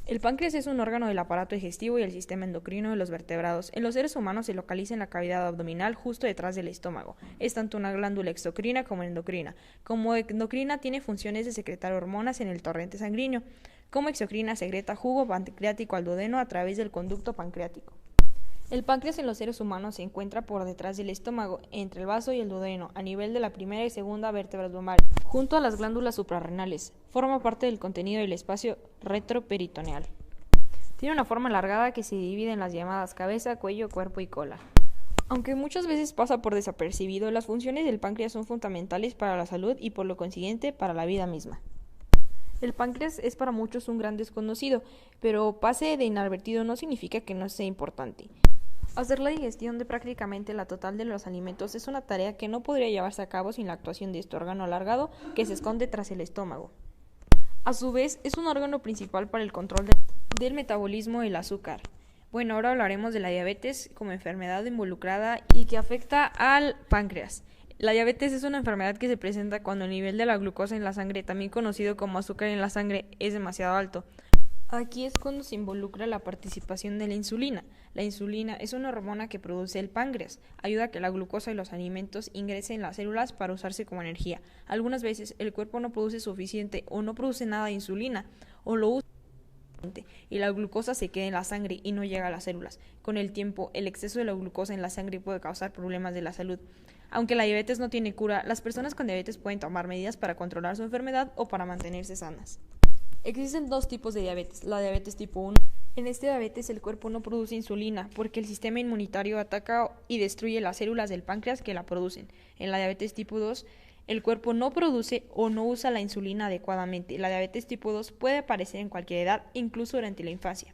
El páncreas es un órgano del aparato digestivo y el sistema endocrino de los vertebrados. En los seres humanos se localiza en la cavidad abdominal justo detrás del estómago. Es tanto una glándula exocrina como endocrina. Como endocrina tiene funciones de secretar hormonas en el torrente sanguíneo. Como exocrina secreta jugo pancreático al duodeno a través del conducto pancreático. El páncreas en los seres humanos se encuentra por detrás del estómago, entre el vaso y el duodeno, a nivel de la primera y segunda vértebra abdominal, junto a las glándulas suprarrenales. Forma parte del contenido del espacio retroperitoneal. Tiene una forma alargada que se divide en las llamadas cabeza, cuello, cuerpo y cola. Aunque muchas veces pasa por desapercibido, las funciones del páncreas son fundamentales para la salud y por lo consiguiente para la vida misma. El páncreas es para muchos un gran desconocido, pero pase de inadvertido no significa que no sea importante. Hacer la digestión de prácticamente la total de los alimentos es una tarea que no podría llevarse a cabo sin la actuación de este órgano alargado que se esconde tras el estómago. A su vez, es un órgano principal para el control del metabolismo del azúcar. Bueno, ahora hablaremos de la diabetes como enfermedad involucrada y que afecta al páncreas. La diabetes es una enfermedad que se presenta cuando el nivel de la glucosa en la sangre, también conocido como azúcar en la sangre, es demasiado alto. Aquí es cuando se involucra la participación de la insulina. La insulina es una hormona que produce el páncreas. Ayuda a que la glucosa y los alimentos ingresen en las células para usarse como energía. Algunas veces el cuerpo no produce suficiente o no produce nada de insulina o lo usa y la glucosa se queda en la sangre y no llega a las células. Con el tiempo, el exceso de la glucosa en la sangre puede causar problemas de la salud. Aunque la diabetes no tiene cura, las personas con diabetes pueden tomar medidas para controlar su enfermedad o para mantenerse sanas. Existen dos tipos de diabetes, la diabetes tipo 1. En este diabetes el cuerpo no produce insulina porque el sistema inmunitario ataca y destruye las células del páncreas que la producen. En la diabetes tipo 2, el cuerpo no produce o no usa la insulina adecuadamente. La diabetes tipo 2 puede aparecer en cualquier edad, incluso durante la infancia.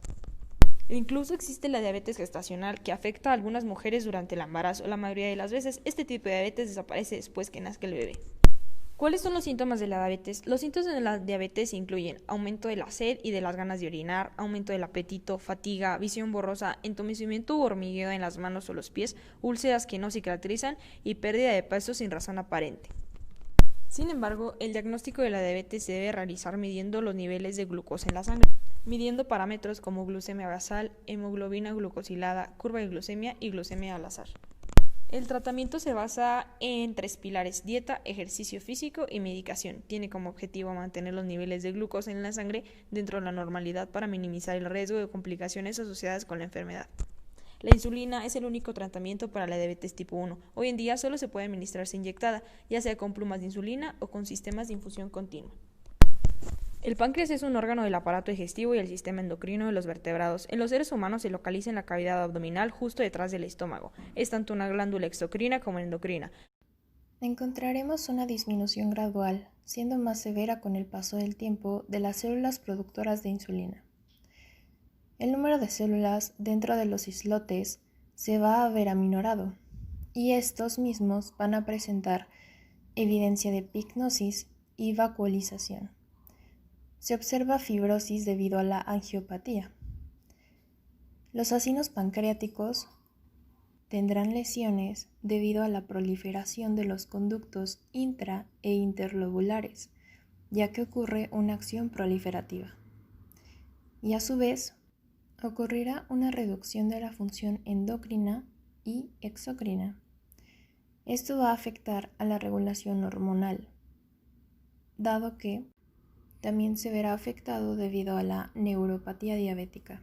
Incluso existe la diabetes gestacional que afecta a algunas mujeres durante el embarazo. La mayoría de las veces este tipo de diabetes desaparece después que nazca el bebé. ¿Cuáles son los síntomas de la diabetes? Los síntomas de la diabetes incluyen aumento de la sed y de las ganas de orinar, aumento del apetito, fatiga, visión borrosa, entumecimiento u hormigueo en las manos o los pies, úlceras que no cicatrizan y pérdida de peso sin razón aparente. Sin embargo, el diagnóstico de la diabetes se debe realizar midiendo los niveles de glucosa en la sangre, midiendo parámetros como glucemia basal, hemoglobina glucosilada, curva de glucemia y glucemia al azar. El tratamiento se basa en 3 pilares: dieta, ejercicio físico y medicación. Tiene como objetivo mantener los niveles de glucosa en la sangre dentro de la normalidad para minimizar el riesgo de complicaciones asociadas con la enfermedad. La insulina es el único tratamiento para la diabetes tipo 1. Hoy en día solo se puede administrarse inyectada, ya sea con plumas de insulina o con sistemas de infusión continua. El páncreas es un órgano del aparato digestivo y el sistema endocrino de los vertebrados. En los seres humanos se localiza en la cavidad abdominal justo detrás del estómago. Es tanto una glándula exocrina como endocrina. Encontraremos una disminución gradual, siendo más severa con el paso del tiempo, de las células productoras de insulina. El número de células dentro de los islotes se va a ver aminorado, y estos mismos van a presentar evidencia de pignosis y vacuolización. Se observa fibrosis debido a la angiopatía. Los acinos pancreáticos tendrán lesiones debido a la proliferación de los conductos intra e interlobulares, ya que ocurre una acción proliferativa. Y a su vez, ocurrirá una reducción de la función endocrina y exocrina. Esto va a afectar a la regulación hormonal, dado que también se verá afectado debido a la neuropatía diabética.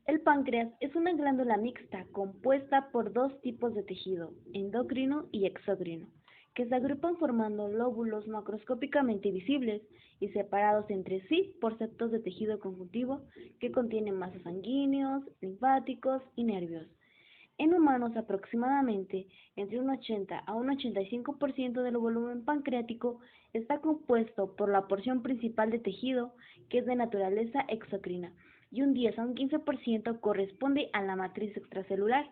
El páncreas es una glándula mixta compuesta por dos tipos de tejido, endocrino y exócrino, que se agrupan formando lóbulos macroscópicamente visibles y separados entre sí por septos de tejido conjuntivo que contienen vasos sanguíneos, linfáticos y nervios. En humanos, aproximadamente entre un 80 a un 85% del volumen pancreático está compuesto por la porción principal de tejido, que es de naturaleza exocrina, y un 10 a un 15% corresponde a la matriz extracelular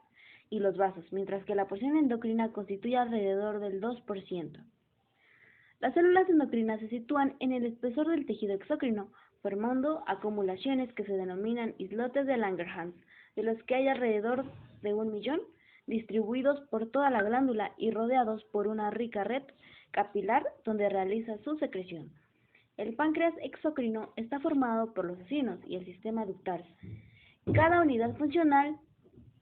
y los vasos, mientras que la porción endocrina constituye alrededor del 2%. Las células endocrinas se sitúan en el espesor del tejido exócrino, formando acumulaciones que se denominan islotes de Langerhans, de los que hay alrededor de 1.000.000, distribuidos por toda la glándula y rodeados por una rica red capilar donde realiza su secreción. El páncreas exocrino está formado por los acinos y el sistema ductal. Cada unidad funcional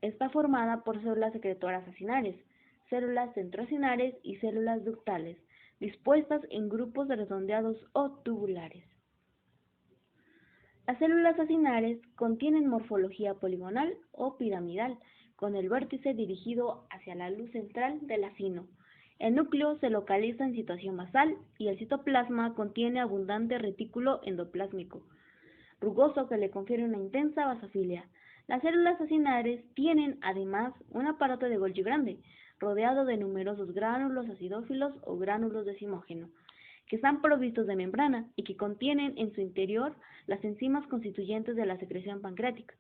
está formada por células secretoras acinares, células centroacinares y células ductales, dispuestas en grupos redondeados o tubulares. Las células acinares contienen morfología poligonal o piramidal, con el vértice dirigido hacia la luz central del acino. El núcleo se localiza en situación basal y el citoplasma contiene abundante retículo endoplásmico, rugoso que le confiere una intensa basofilia. Las células acinares tienen además un aparato de Golgi grande, rodeado de numerosos gránulos acidófilos o gránulos decimógeno, que están provistos de membrana y que contienen en su interior las enzimas constituyentes de la secreción pancreática.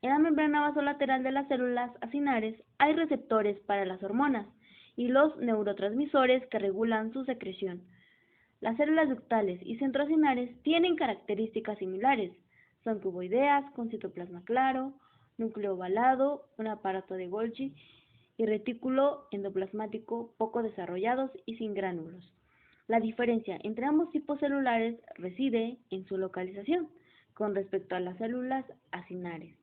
En la membrana basolateral de las células acinares hay receptores para las hormonas y los neurotransmisores que regulan su secreción. Las células ductales y centroacinares tienen características similares. Son cuboideas, con citoplasma claro, núcleo ovalado, un aparato de Golgi y retículo endoplasmático poco desarrollados y sin gránulos. La diferencia entre ambos tipos celulares reside en su localización con respecto a las células acinares.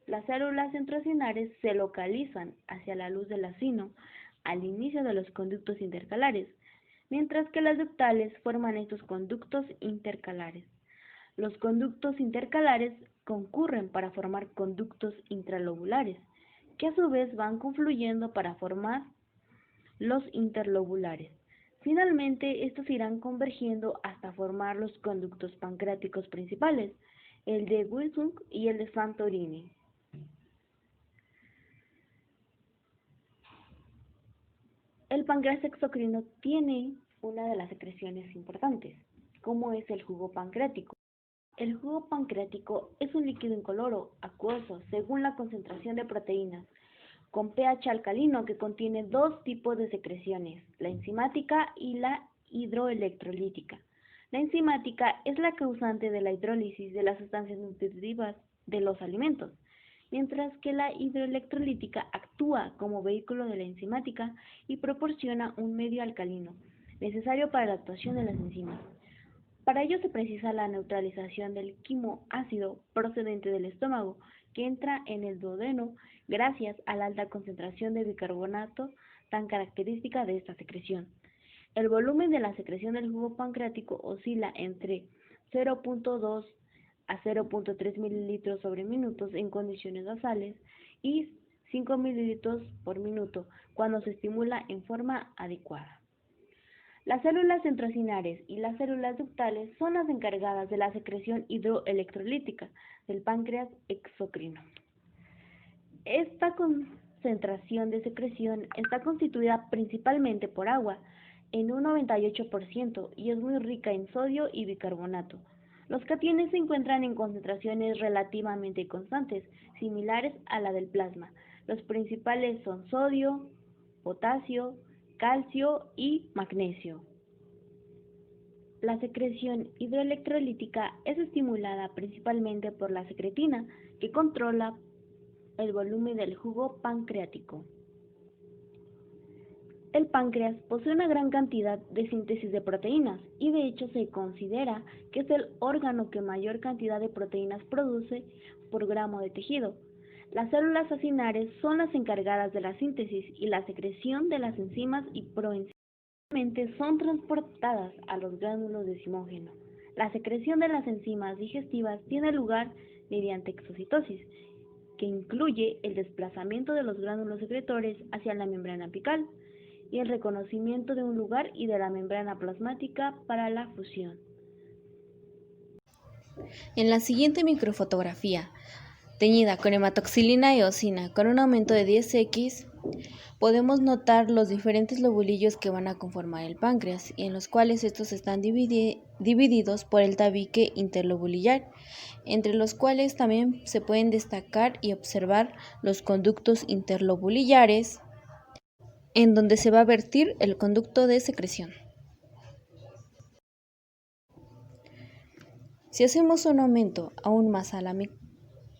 Las células centroacinares se localizan hacia la luz del acino al inicio de los conductos intercalares, mientras que las ductales forman estos conductos intercalares. Los conductos intercalares concurren para formar conductos intralobulares, que a su vez van confluyendo para formar los interlobulares. Finalmente, estos irán convergiendo hasta formar los conductos pancreáticos principales, el de Wilson y el de Santorini. El páncreas exocrino tiene una de las secreciones importantes, como es el jugo pancreático. El jugo pancreático es un líquido incoloro, acuoso, según la concentración de proteínas, con pH alcalino que contiene dos tipos de secreciones, la enzimática y la hidroelectrolítica. La enzimática es la causante de la hidrólisis de las sustancias nutritivas de los alimentos, mientras que la hidroelectrolítica actúa como vehículo de la enzimática y proporciona un medio alcalino, necesario para la actuación de las enzimas. Para ello se precisa la neutralización del quimoácido procedente del estómago, que entra en el duodeno gracias a la alta concentración de bicarbonato tan característica de esta secreción. El volumen de la secreción del jugo pancreático oscila entre 0.2 a 0.3 mililitros sobre minutos en condiciones basales y 5 mililitros por minuto cuando se estimula en forma adecuada. Las células centroacinares y las células ductales son las encargadas de la secreción hidroelectrolítica del páncreas exocrino. Esta concentración de secreción está constituida principalmente por agua, en un 98%, y es muy rica en sodio y bicarbonato. Los cationes se encuentran en concentraciones relativamente constantes, similares a la del plasma. Los principales son sodio, potasio, calcio y magnesio. La secreción hidroelectrolítica es estimulada principalmente por la secretina, que controla el volumen del jugo pancreático. El páncreas posee una gran cantidad de síntesis de proteínas y de hecho se considera que es el órgano que mayor cantidad de proteínas produce por gramo de tejido. Las células acinares son las encargadas de la síntesis y la secreción de las enzimas y proenzimas. Son transportadas a los gránulos decimógeno. La secreción de las enzimas digestivas tiene lugar mediante exocitosis, que incluye el desplazamiento de los gránulos secretores hacia la membrana apical y el reconocimiento de un lugar y de la membrana plasmática para la fusión. En la siguiente microfotografía, teñida con hematoxilina y eosina con un aumento de 10x, podemos notar los diferentes lobulillos que van a conformar el páncreas y en los cuales estos están divididos por el tabique interlobulillar, entre los cuales también se pueden destacar y observar los conductos interlobulillares, en donde se va a vertir el conducto de secreción. Si hacemos un aumento aún más a la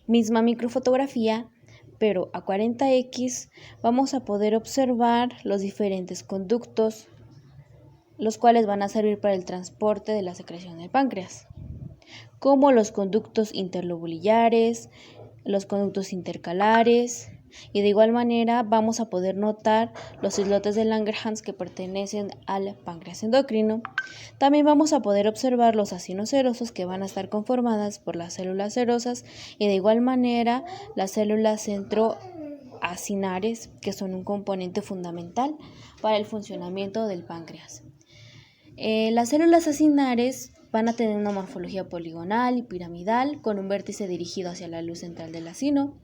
misma microfotografía, pero a 40x, vamos a poder observar los diferentes conductos los cuales van a servir para el transporte de la secreción del páncreas, como los conductos interlobulillares, los conductos intercalares, y de igual manera vamos a poder notar los islotes de Langerhans que pertenecen al páncreas endocrino. También vamos a poder observar los acinos serosos que van a estar conformadas por las células serosas y de igual manera las células centroacinares, que son un componente fundamental para el funcionamiento del páncreas. Las células acinares van a tener una morfología poligonal y piramidal con un vértice dirigido hacia la luz central del acino.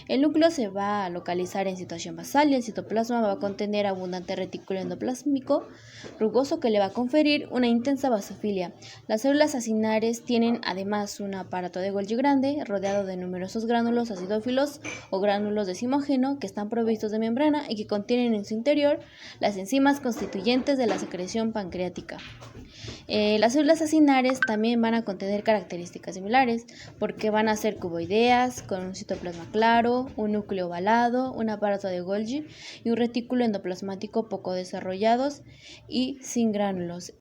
El núcleo se va a localizar en situación basal y el citoplasma va a contener abundante retículo endoplásmico rugoso que le va a conferir una intensa basofilia. Las células acinares tienen además un aparato de Golgi grande rodeado de numerosos gránulos acidófilos o gránulos de zimógeno que están provistos de membrana y que contienen en su interior las enzimas constituyentes de la secreción pancreática. Las células acinares también van a contener características similares porque van a ser cuboideas, con un citoplasma claro, un núcleo ovalado, un aparato de Golgi y un retículo endoplasmático poco desarrollados y sin gránulos.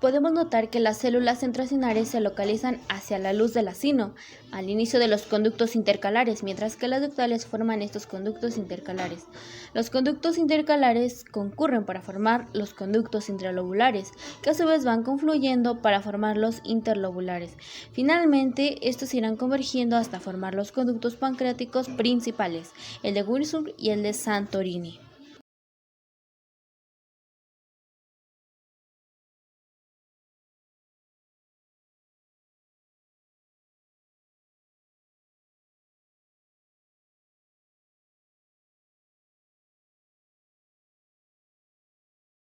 Podemos notar que las células centroacinares se localizan hacia la luz del acino, al inicio de los conductos intercalares, mientras que las ductales forman estos conductos intercalares. Los conductos intercalares concurren para formar los conductos intralobulares, que a su vez van confluyendo para formar los interlobulares. Finalmente, estos irán convergiendo hasta formar los conductos pancreáticos principales, el de Wilson y el de Santorini.